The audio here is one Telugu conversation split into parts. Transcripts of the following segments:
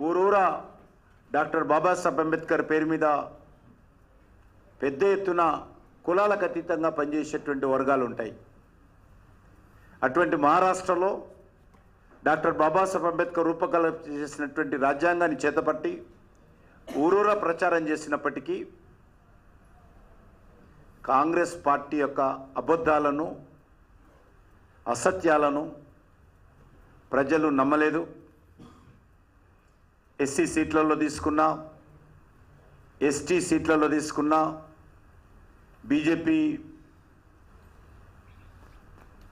ఊరూరా డాక్టర్ బాబాసాహెబ్ అంబేద్కర్ పేరు మీద పెద్ద ఎత్తున కులాలకు అతీతంగా పనిచేసేటువంటి వర్గాలు ఉంటాయి. అటువంటి మహారాష్ట్రలో డాక్టర్ బాబాసాహెబ్ అంబేద్కర్ రూపకల్పన చేసినటువంటి రాజ్యాంగాన్ని చేతపట్టి ఊరూరా ప్రచారం చేసినప్పటికీ కాంగ్రెస్ పార్టీ యొక్క అబద్ధాలను, అసత్యాలను ప్రజలు నమ్మలేదు. ఎస్సీ సీట్లలో తీసుకున్నా, ఎస్టీ సీట్లలో తీసుకున్నా,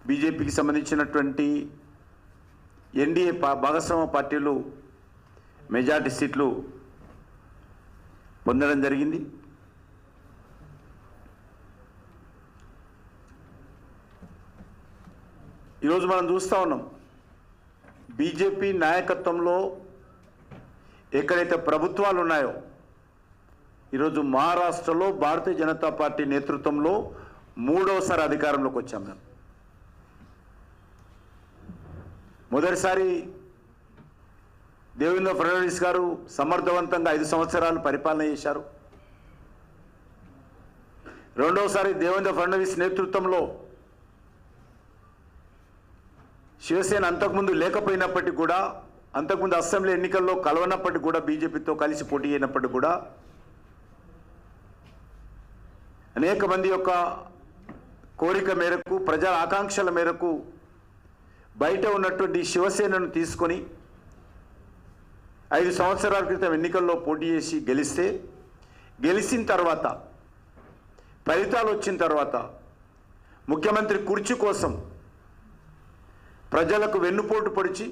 బీజేపీకి సంబంధించినటువంటి ఎన్డీఏ భాగస్వామ్య పార్టీలు మెజార్టీ సీట్లు పొందడం జరిగింది. ఈరోజు మనం చూస్తూ ఉన్నాం, బీజేపీ నాయకత్వంలో ఎక్కడైతే ప్రభుత్వాలు ఉన్నాయో, ఈరోజు మహారాష్ట్రలో భారతీయ జనతా పార్టీ నేతృత్వంలో మూడవసారి అధికారంలోకి వచ్చాం. మేము మొదటిసారి దేవేంద్ర ఫడ్నవీస్ గారు సమర్థవంతంగా 5 సంవత్సరాలు పరిపాలన చేశారు. రెండవసారి దేవేంద్ర ఫడ్నవీస్ నేతృత్వంలో శివసేన అంతకుముందు లేకపోయినప్పటికీ కూడా, అంతకుముందు అసెంబ్లీ ఎన్నికల్లో కలవనప్పటికీ కూడా, బీజేపీతో కలిసి పోటీ అయినప్పటికీ కూడా అనేక మంది యొక్క కోరిక మేరకు, ప్రజల ఆకాంక్షల మేరకు బయట ఉన్నటువంటి శివసేనను తీసుకొని 5 సంవత్సరాల క్రితం ఎన్నికల్లో పోటీ చేసి గెలిచిన తర్వాత, ఫలితాలు వచ్చిన తర్వాత ముఖ్యమంత్రి కుర్చీ కోసం ప్రజలకు వెన్నుపోటు పొడిచి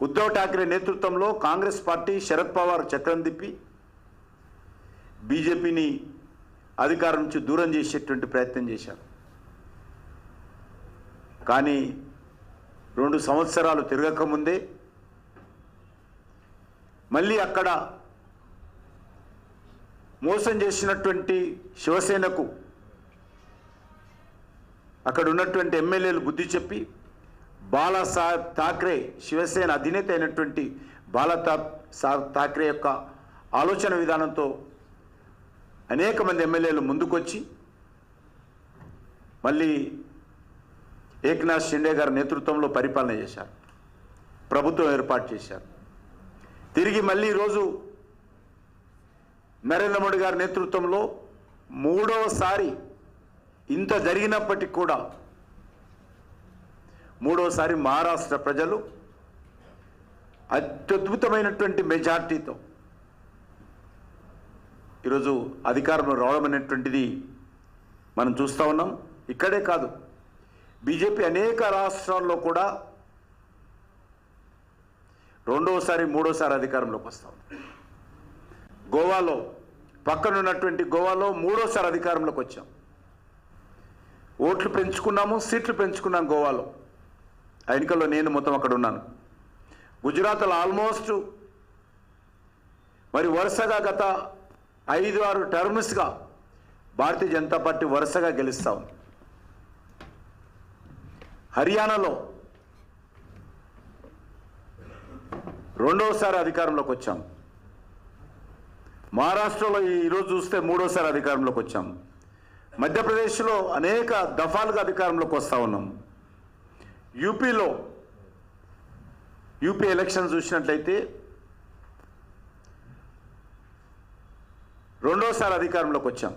ఉద్ధవ్ ఠాక్రే నేతృత్వంలో కాంగ్రెస్ పార్టీ, శరద్ పవార్ చక్రం తిప్పి బీజేపీని అధికారం నుంచి దూరం చేసేటువంటి ప్రయత్నం చేశారు. కానీ 2 సంవత్సరాలు తిరగకముందే మళ్ళీ అక్కడ మోసం చేసినటువంటి శివసేనకు అక్కడ ఉన్నటువంటి ఎమ్మెల్యేలు బుద్ధి చెప్పి, బాలాసాహెబ్ ఠాక్రే, శివసేన అధినేత అయినటువంటి బాలాసాహెబ్ ఠాక్రే యొక్క ఆలోచన విధానంతో అనేక మంది ఎమ్మెల్యేలు ముందుకొచ్చి మళ్ళీ ఏక్నాథ్ షిండే గారి నేతృత్వంలో పరిపాలన చేశారు, ప్రభుత్వం ఏర్పాటు చేశారు. తిరిగి మళ్ళీ ఈరోజు నరేంద్ర మోడీ గారి నేతృత్వంలో మూడవసారి, ఇంత జరిగినప్పటికీ కూడా మూడవసారి మహారాష్ట్ర ప్రజలు అత్యద్భుతమైనటువంటి మెజార్టీతో ఈరోజు అధికారంలో రావడం అనేటువంటిది మనం చూస్తూ ఉన్నాం. ఇక్కడే కాదు, బీజేపీ అనేక రాష్ట్రాల్లో కూడా రెండవసారి, మూడోసారి అధికారంలోకి వస్తాం. గోవాలో, పక్కనున్నటువంటి గోవాలో మూడోసారి అధికారంలోకి వచ్చాం. ఓట్లు పెంచుకున్నాము, సీట్లు పెంచుకున్నాం గోవాలో. ఆ ఎన్నికల్లో నేను మొత్తం అక్కడ ఉన్నాను. గుజరాత్లో ఆల్మోస్ట్ మరి వరుసగా గత 5-6 టర్మ్స్గా భారతీయ జనతా పార్టీ వరుసగా గెలుస్తూ ఉంది. హర్యానాలో రెండవసారి అధికారంలోకి వచ్చాం. మహారాష్ట్రలో ఈరోజు చూస్తే మూడోసారి అధికారంలోకి వచ్చాం. మధ్యప్రదేశ్లో అనేక దఫాలుగా అధికారంలోకి వస్తూ ఉన్నాం. యూపీ ఎలక్షన్ చూసినట్లయితే రెండోసారి అధికారంలోకి వచ్చాం.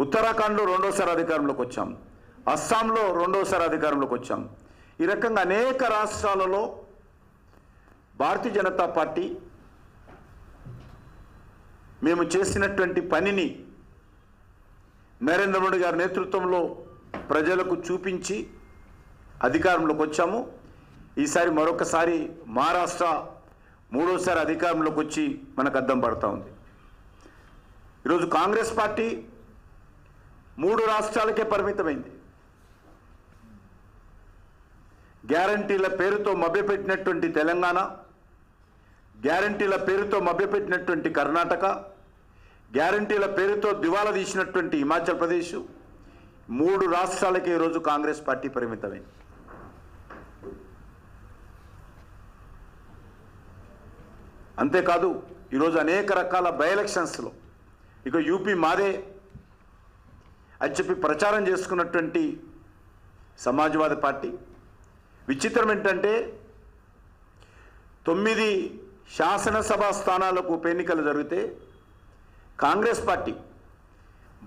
ఉత్తరాఖండ్లో రెండోసారి అధికారంలోకి వచ్చాం. అస్సాంలో రెండోసారి అధికారంలోకి వచ్చాం. ఈ రకంగా అనేక రాష్ట్రాలలో భారతీయ జనతా పార్టీ మేము చేసినటువంటి పనిని నరేంద్ర మోడీ గారి నేతృత్వంలో ప్రజలకు చూపించి అధికారంలోకి వచ్చాము. ఈసారి మరొకసారి మహారాష్ట్ర మూడోసారి అధికారంలోకి వచ్చి మనకు అద్దం పడుతూ ఉంది. ఈరోజు కాంగ్రెస్ పార్టీ 3 రాష్ట్రాలకే పరిమితమైంది. గ్యారంటీల పేరుతో మభ్యపెట్టినటువంటి తెలంగాణ, గ్యారంటీల పేరుతో మభ్యపెట్టినటువంటి కర్ణాటక, గ్యారంటీల పేరుతో దివాలా తీసినటువంటి హిమాచల్ ప్రదేశ్, 3 రాష్ట్రాలకే ఈరోజు కాంగ్రెస్ పార్టీ పరిమితమైంది. అంతేకాదు ఈరోజు అనేక రకాల బై ఎలక్షన్స్లో ఇక యూపీ మాదే అని చెప్పి ప్రచారం చేసుకున్నటువంటి సమాజ్వాదీ పార్టీ విచిత్రం ఏంటంటే 9 శాసనసభ స్థానాలకు ఉప ఎన్నికలు జరిగితే కాంగ్రెస్ పార్టీ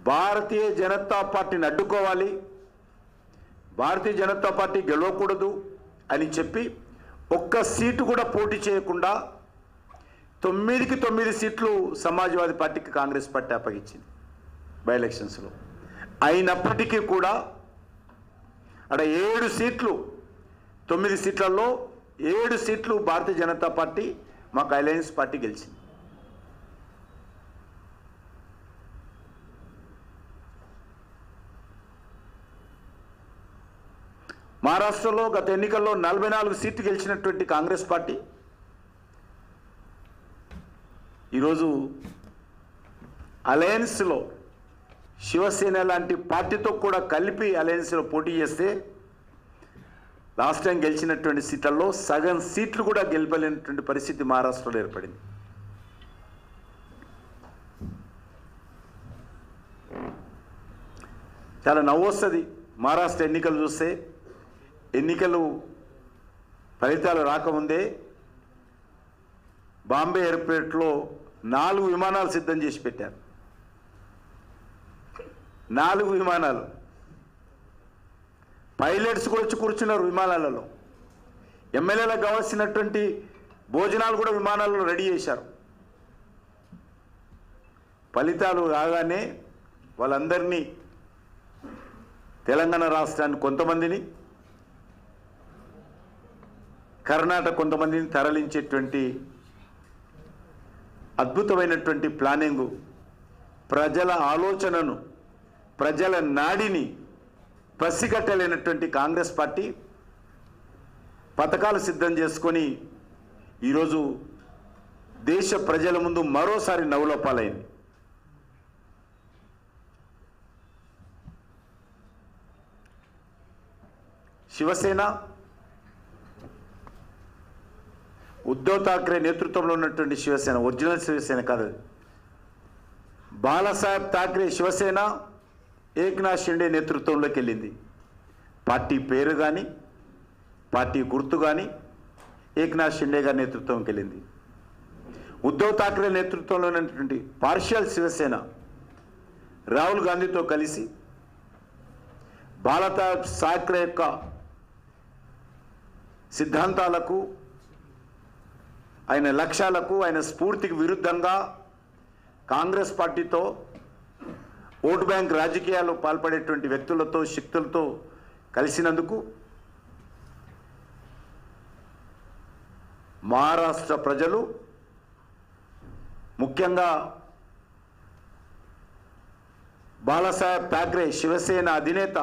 భారతీయ జనతా పార్టీని అడ్డుకోవాలి, భారతీయ జనతా పార్టీ గెలవకూడదు అని చెప్పి ఒక్క సీటు కూడా పోటీ చేయకుండా 9కి 9 సీట్లు సమాజ్వాదీ పార్టీకి కాంగ్రెస్ పార్టీ అప్పగించింది బై ఎలక్షన్స్లో. అయినప్పటికీ కూడా అక్కడ 7 సీట్లు 9 సీట్లలో 7 సీట్లు భారతీయ జనతా పార్టీ మాకు అలయన్స్ పార్టీ గెలిచింది. మహారాష్ట్రలో గత ఎన్నికల్లో 44 సీట్లు గెలిచినటువంటి కాంగ్రెస్ పార్టీ ఈరోజు అలయన్స్లో శివసేన లాంటి పార్టీతో కూడా కలిపి అలయన్స్లో పోటీ చేస్తే లాస్ట్ టైం గెలిచినటువంటి సీట్లలో సగం సీట్లు కూడా గెలపలేనటువంటి పరిస్థితి మహారాష్ట్రలో ఏర్పడింది. చాలా నవ్వొస్తుంది మహారాష్ట్ర ఎన్నికలు చూస్తే. ఎన్నికలు ఫలితాలు రాకముందే బాంబే ఎయిర్పోర్ట్లో 4 విమానాలు సిద్ధం చేసి పెట్టారు. 4 విమానాలు, పైలట్స్ కూడా వచ్చి కూర్చున్నారు విమానాలలో. ఎమ్మెల్యేలకు కావాల్సినటువంటి భోజనాలు కూడా విమానాలలో రెడీ చేశారు. ఫలితాలు రాగానే వాళ్ళందరినీ తెలంగాణ రాష్ట్రాన్ని కొంతమందిని, కర్ణాటక కొంతమందిని తరలించేటువంటి అద్భుతమైనటువంటి ప్లానింగు, ప్రజల ఆలోచనను, ప్రజల నాడిని పసిగట్టలేనటువంటి కాంగ్రెస్ పార్టీ పథకాలు సిద్ధం చేసుకొని ఈరోజు దేశ ప్రజల ముందు మరోసారి నవ్వులపాలైంది. శివసేన ఉద్ధవ్ ఠాక్రే నేతృత్వంలో ఉన్నటువంటి శివసేన, ఒరిజినల్ శివసేన కాదు, బాలాసాహెబ్ ఠాక్రే శివసేన ఏక్నాథ్ షిండే నేతృత్వంలోకి వెళ్ళింది. పార్టీ పేరు కానీ పార్టీ గుర్తు కానీ ఏక్నాథ్ షిండే గారి నేతృత్వంకి వెళ్ళింది. ఉద్ధవ్ ఠాక్రే నేతృత్వంలో ఉన్నటువంటి పార్షియల్ శివసేన రాహుల్ గాంధీతో కలిసి బాలాసాహెబ్ ఠాక్రే యొక్క సిద్ధాంతాలకు, ఆయన లక్ష్యాలకు, ఆయన స్ఫూర్తికి విరుద్ధంగా కాంగ్రెస్ పార్టీతో ఓటు బ్యాంక్ రాజకీయాలు పాల్పడేటువంటి వ్యక్తులతో, శక్తులతో కలిసినందుకు మహారాష్ట్ర ప్రజలు, ముఖ్యంగా బాలాసాహెబ్ ఠాక్రే శివసేన అధినేత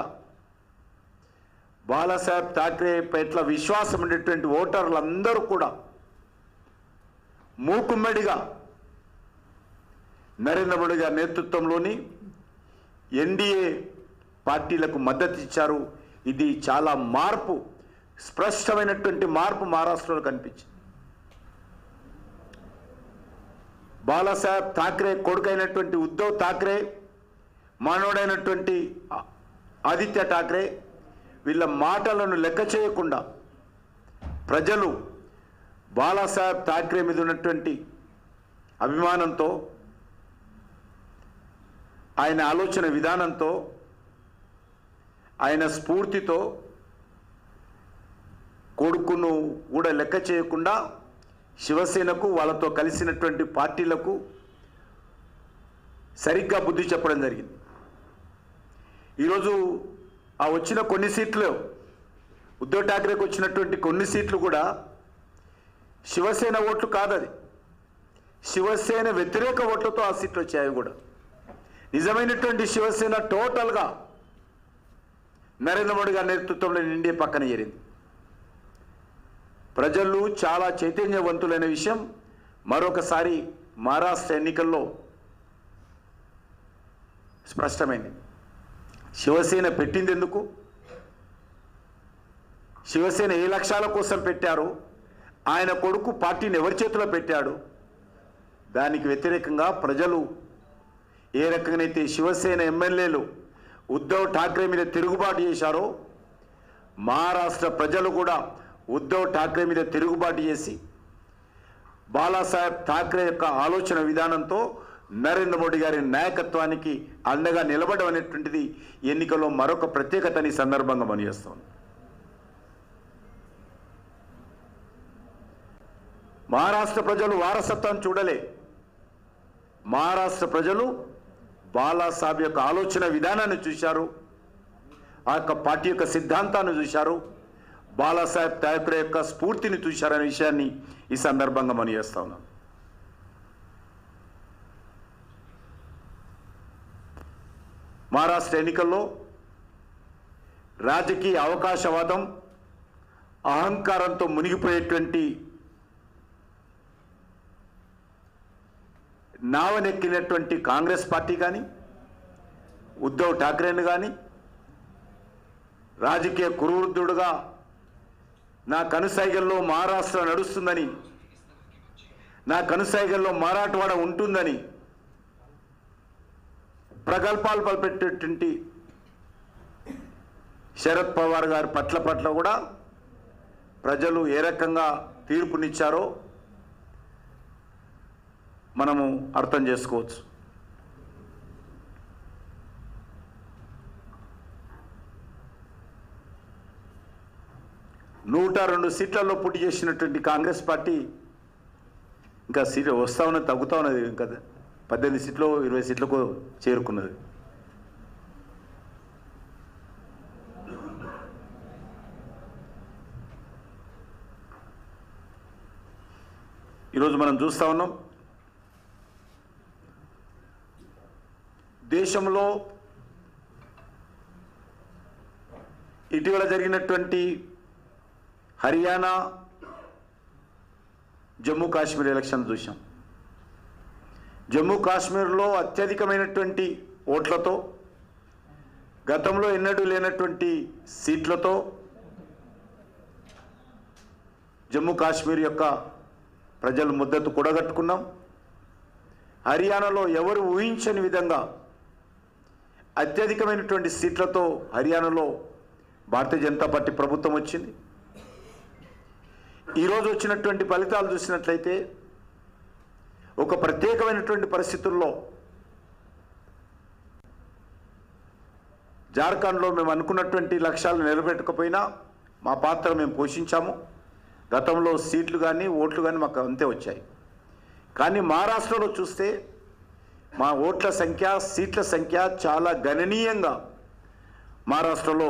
బాలాసాహెబ్ ఠాక్రే పట్ల విశ్వాసం ఉండేటువంటి ఓటర్లందరూ కూడా మూకుమ్మడిగా నరేంద్ర మోడీ గారి నేతృత్వంలోని ఎన్డీఏ పార్టీలకు మద్దతు ఇచ్చారు. ఇది చాలా మార్పు, స్పష్టమైనటువంటి మార్పు మహారాష్ట్రలో కనిపించింది. బాలాసాహెబ్ ఠాక్రే కొడుకైనటువంటి ఉద్ధవ్ ఠాక్రే, మానవుడైనటువంటి ఆదిత్య ఠాక్రే, వీళ్ళ మాటలను లెక్క చేయకుండా ప్రజలు బాలాసాహెబ్ ఠాక్రే మీద ఉన్నటువంటి అభిమానంతో, ఆయన ఆలోచన విధానంతో, ఆయన స్ఫూర్తితో కొడుకును కూడా లెక్క చేయకుండా శివసేనకు, వాళ్ళతో కలిసినటువంటి పార్టీలకు సరిగ్గా బుద్ధి చెప్పడం జరిగింది. ఈరోజు ఆ వచ్చిన కొన్ని సీట్లు, ఉద్ధవ్ ఠాక్రేకి వచ్చినటువంటి కొన్ని సీట్లు కూడా శివసేన ఓట్లు కాదది, శివసేన వ్యతిరేక ఓట్లతో ఆ సీట్లు వచ్చాయి. కూడా నిజమైనటువంటి శివసేన టోటల్గా నరేంద్ర మోడీ గారి నేతృత్వంలో ఎన్డీఏ పక్కన చేరింది. ప్రజలు చాలా చైతన్యవంతులైన విషయం మరొకసారి మహారాష్ట్ర ఎన్నికల్లో స్పష్టమైంది. శివసేన పెట్టింది ఎందుకు, శివసేన ఏ లక్ష్యాల కోసం పెట్టారు, ఆయన కొడుకు పార్టీని ఎవరి చేతిలో పెట్టాడు, దానికి వ్యతిరేకంగా ప్రజలు ఏ రకంగానైతే శివసేన ఎమ్మెల్యేలు ఉద్ధవ్ ఠాక్రే మీద తిరుగుబాటు చేశారో మహారాష్ట్ర ప్రజలు కూడా ఉద్ధవ్ ఠాక్రే మీద తిరుగుబాటు చేసి బాలాసాహెబ్ ఠాక్రే యొక్క ఆలోచన విధానంతో నరేంద్ర మోడీ గారి నాయకత్వానికి అండగా నిలబడడం అనేటువంటిది ఎన్నికల్లో మరొక ప్రత్యేకతని సందర్భంగా పనిచేస్తాం. మహారాష్ట్ర ప్రజలు వారసత్వాన్ని చూడలే. మహారాష్ట్ర ప్రజలు బాలాసాహెబ్ యొక్క ఆలోచన విధానాన్ని చూశారు, ఆ యొక్క పార్టీ యొక్క సిద్ధాంతాన్ని చూశారు, బాలాసాహెబ్ ఠాక్రే యొక్క స్ఫూర్తిని చూశారనే విషయాన్ని ఈ సందర్భంగా మనం చేస్తా ఉన్నాం. మహారాష్ట్ర ఎన్నికల్లో రాజకీయ అవకాశవాదం అహంకారంతో మునిగిపోయేటువంటి నావనెక్కినటువంటి కాంగ్రెస్ పార్టీ కానీ ఉద్ధవ్ ఠాక్రేను కానీ రాజకీయ కురువృద్ధుడుగా నా కనుసైగల్లో మహారాష్ట్ర నడుస్తుందని, నా కనుసైగల్లో మరాఠవాడ ఉంటుందని ప్రగల్భాలు పలిపెట్టేటువంటి శరద్ పవార్ గారి పట్ల కూడా ప్రజలు ఏ రకంగా తీర్పునిచ్చారో మనము అర్థం చేసుకోవచ్చు. నూట 2 సీట్లలో పోటీ చేసినటువంటి కాంగ్రెస్ పార్టీ ఇంకా సీట్లు వస్తూ ఉన్నది, తగ్గుతూ ఉన్నది. ఇంకా 18 సీట్లు 20 సీట్లకు చేరుకున్నది. ఈరోజు మనం చూస్తూ ఉన్నాం, దేశంలో ఇటీవల జరిగినటువంటి హర్యానా, జమ్మూ కాశ్మీర్ ఎలక్షన్ చూసాం. జమ్మూ కాశ్మీర్లో అత్యధికమైనటువంటి ఓట్లతో, గతంలో ఎన్నడూ లేనటువంటి సీట్లతో జమ్మూ కాశ్మీర్ యొక్క ప్రజలు మద్దతు కూడగట్టుకున్నాం. హర్యానాలో ఎవరు ఊహించని విధంగా అత్యధికమైనటువంటి సీట్లతో హర్యానాలో భారతీయ జనతా పార్టీ ప్రభుత్వం వచ్చింది. ఈరోజు వచ్చినటువంటి ఫలితాలు చూసినట్లయితే ఒక ప్రత్యేకమైనటువంటి పరిస్థితుల్లో జార్ఖండ్లో మేము అనుకున్నటువంటి లక్ష్యాలను నిలబెట్టకపోయినా మా పాత్ర మేము పోషించాము. గతంలో సీట్లు కానీ ఓట్లు కానీ మాకు అంతే వచ్చాయి. కానీ మహారాష్ట్రలో చూస్తే మా ఓట్ల సంఖ్య, సీట్ల సంఖ్య చాలా గణనీయంగా మహారాష్ట్రలో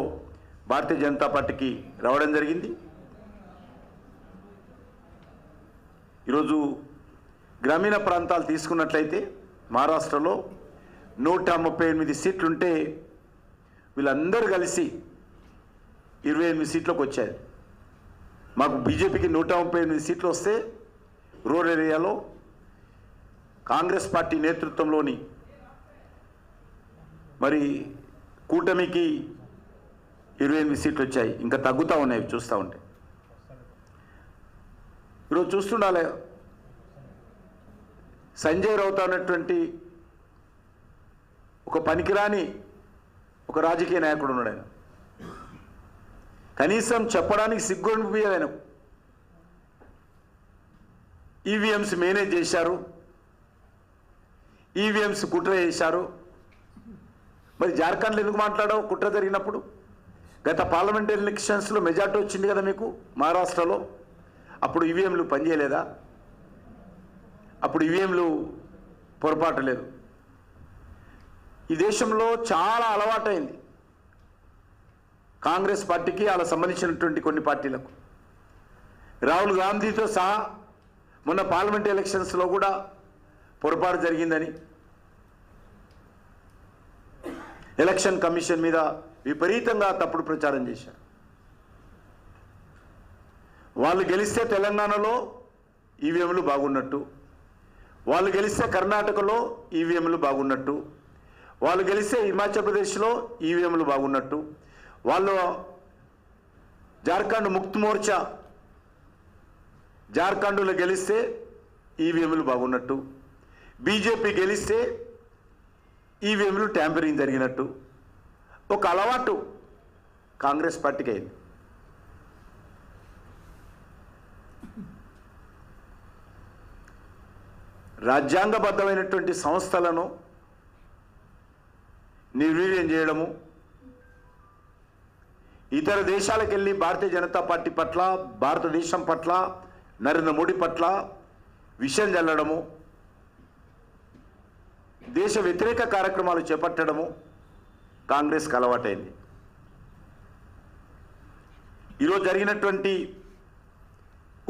భారతీయ జనతా పార్టీకి రావడం జరిగింది. ఈరోజు గ్రామీణ ప్రాంతాలు తీసుకున్నట్లయితే మహారాష్ట్రలో 138 సీట్లుంటే వీళ్ళందరూ కలిసి 28 సీట్లకు వచ్చాయి. మాకు బీజేపీకి 138 సీట్లు వస్తే రూరల్ ఏరియాలో కాంగ్రెస్ పార్టీ నేతృత్వంలోని మరి కూటమికి 28 సీట్లు వచ్చాయి. ఇంకా తగ్గుతూ ఉన్నాయి చూస్తూ ఉంటే. ఈరోజు చూస్తుండాలి, సంజయ్ రౌత్ అనేటువంటి ఒక పనికిరాని ఒక రాజకీయ నాయకుడు ఉన్నాడు. ఆయన కనీసం చెప్పడానికి సిగ్గునిపించదు. ఆయన ఈవీఎంస్ మేనేజ్ చేశారు, ఈవీఎంస్ కుట్ర చేశారు. మరి జార్ఖండ్లో ఎందుకు మాట్లాడావు కుట్ర జరిగినప్పుడు? గత పార్లమెంటరీ ఎలక్షన్స్లో మెజార్టీ వచ్చింది కదా మీకు మహారాష్ట్రలో. అప్పుడు ఈవీఎంలు పనిచేయలేదా? అప్పుడు ఈవీఎంలు పొరపాటు లేదు. ఈ దేశంలో చాలా అలవాటైంది కాంగ్రెస్ పార్టీకి, అలా సంబంధించినటువంటి కొన్ని పార్టీలకు. రాహుల్ గాంధీతో సహా మొన్న పార్లమెంట్ ఎలక్షన్స్లో కూడా పొరపాటు జరిగిందని ఎలక్షన్ కమిషన్ మీద విపరీతంగా తప్పుడు ప్రచారం చేశారు. వాళ్ళు గెలిస్తే తెలంగాణలో ఈవీఎంలు బాగున్నట్టు, వాళ్ళు గెలిస్తే కర్ణాటకలో ఈవీఎంలు బాగున్నట్టు, వాళ్ళు గెలిస్తే హిమాచల్ ప్రదేశ్లో ఈవీఎంలు బాగున్నట్టు, వాళ్ళు జార్ఖండ్ ముక్త్ మోర్చా జార్ఖండ్లో గెలిస్తే ఈవీఎంలు బాగున్నట్టు, బీజేపీ గెలిస్తే ఈవీఎంలు ట్యాంపరింగ్ జరిగినట్టు ఒక అలవాటు కాంగ్రెస్ పార్టీకి అయింది. రాజ్యాంగబద్ధమైనటువంటి సంస్థలను నిర్వీర్యం చేయడము, ఇతర దేశాలకు వెళ్ళి భారతీయ జనతా పార్టీ పట్ల, భారతదేశం పట్ల, నరేంద్ర మోడీ పట్ల విషయం చల్లడము, దేశ వ్యతిరేక కార్యక్రమాలు చేపట్టడము కాంగ్రెస్కి అలవాటైంది. ఈరోజు జరిగినటువంటి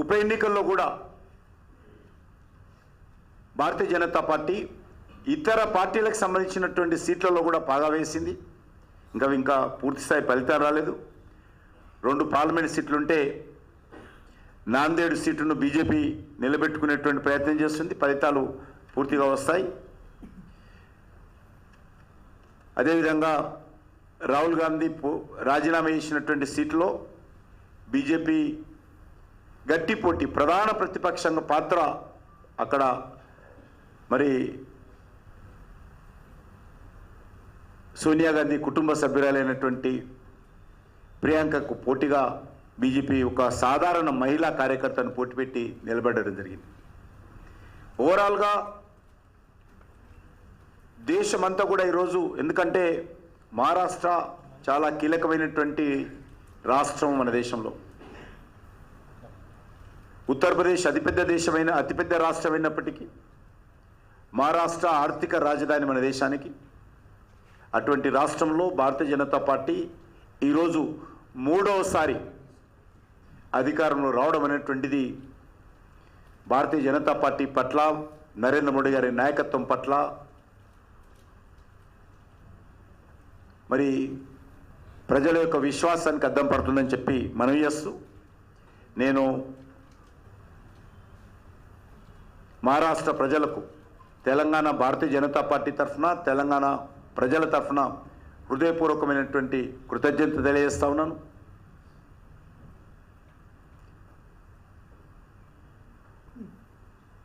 ఉప ఎన్నికల్లో కూడా భారతీయ జనతా పార్టీ ఇతర పార్టీలకు సంబంధించినటువంటి సీట్లలో కూడా పాగా వేసింది. ఇంకా పూర్తిస్థాయి ఫలితాలు రాలేదు. 2 పార్లమెంట్ సీట్లుంటే నాందేడు సీటును బీజేపీ నిలబెట్టుకునేటువంటి ప్రయత్నం చేస్తుంది. ఫలితాలు పూర్తిగా వస్తాయి. అదేవిధంగా రాహుల్ గాంధీ రాజీనామా చేసినటువంటి సీట్లో బీజేపీ గట్టి పోటీ, ప్రధాన ప్రతిపక్షంగా పాత్ర అక్కడ మరి సోనియా గాంధీ కుటుంబ సభ్యురాలైనటువంటి ప్రియాంకకు పోటీగా బీజేపీ ఒక సాధారణ మహిళా కార్యకర్తను పోటీ పెట్టి నిలబడడం జరిగింది. ఓవరాల్గా దేశమంతా కూడా ఈరోజు, ఎందుకంటే మహారాష్ట్ర చాలా కీలకమైనటువంటి రాష్ట్రం మన దేశంలో, ఉత్తరప్రదేశ్ అతిపెద్ద రాష్ట్రమైనప్పటికీ మహారాష్ట్ర ఆర్థిక రాజధాని మన దేశానికి. అటువంటి రాష్ట్రంలో భారతీయ జనతా పార్టీ ఈరోజు 3వసారి అధికారంలో రావడం అనేటువంటిది భారతీయ జనతా పార్టీ పట్ల, నరేంద్ర మోడీ గారి నాయకత్వం పట్ల మరి ప్రజల యొక్క విశ్వాసానికి అద్దం పడుతుందని చెప్పి మనవి చేస్తూ, నేను మహారాష్ట్ర ప్రజలకు తెలంగాణ భారతీయ జనతా పార్టీ తరఫున, తెలంగాణ ప్రజల తరఫున హృదయపూర్వకమైనటువంటి కృతజ్ఞత తెలియజేస్తా ఉన్నాను.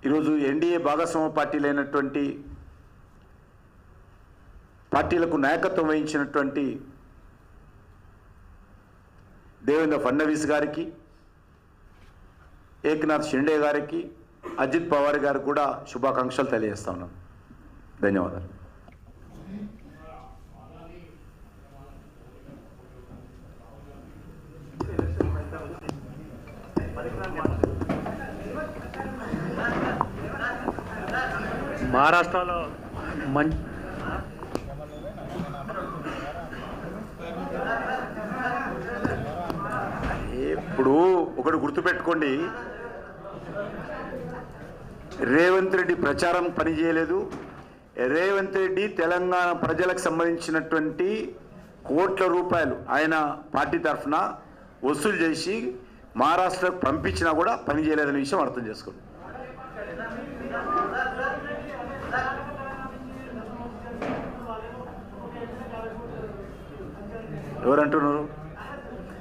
ఈరోజు ఎన్డీఏ భాగస్వామ్య పార్టీలైనటువంటి పార్టీలకు నాయకత్వం వహించినటువంటి దేవేంద్ర ఫడ్నవీస్ గారికి, ఏక్నాథ్ షిండే గారికి, అజిత్ పవార్ గారికి కూడా శుభాకాంక్షలు తెలియజేస్తా ఉన్నాను. ధన్యవాదాలు. మహారాష్ట్రలో ఇప్పుడు ఒకటి గుర్తుపెట్టుకోండి, రేవంత్ రెడ్డి ప్రచారం పనిచేయలేదు. రేవంత్ రెడ్డి తెలంగాణ ప్రజలకు సంబంధించినటువంటి కోట్ల రూపాయలు ఆయన పార్టీ తరఫున వసూలు చేసి మహారాష్ట్రకు పంపించినా కూడా పనిచేయలేదనే విషయం అర్థం చేసుకోండి. ఎవరంటున్నారు?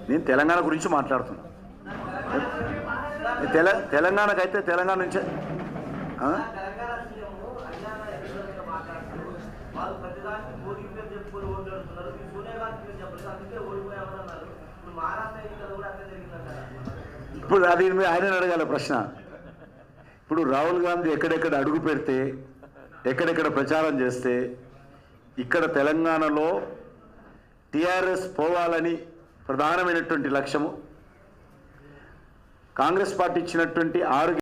నేను తెలంగాణ గురించి మాట్లాడుతున్నా. తెలంగాణకైతే తెలంగాణ నుంచే ఇప్పుడు అది ఆయన అడగాల ప్రశ్న. ఇప్పుడు రాహుల్ గాంధీ ఎక్కడెక్కడ అడుగు పెడితే, ఎక్కడెక్కడ ప్రచారం చేస్తే, ఇక్కడ తెలంగాణలో టీఆర్ఎస్ పోవాలని ప్రధానమైనటువంటి లక్ష్యము, కాంగ్రెస్ పార్టీ ఇచ్చినటువంటి 6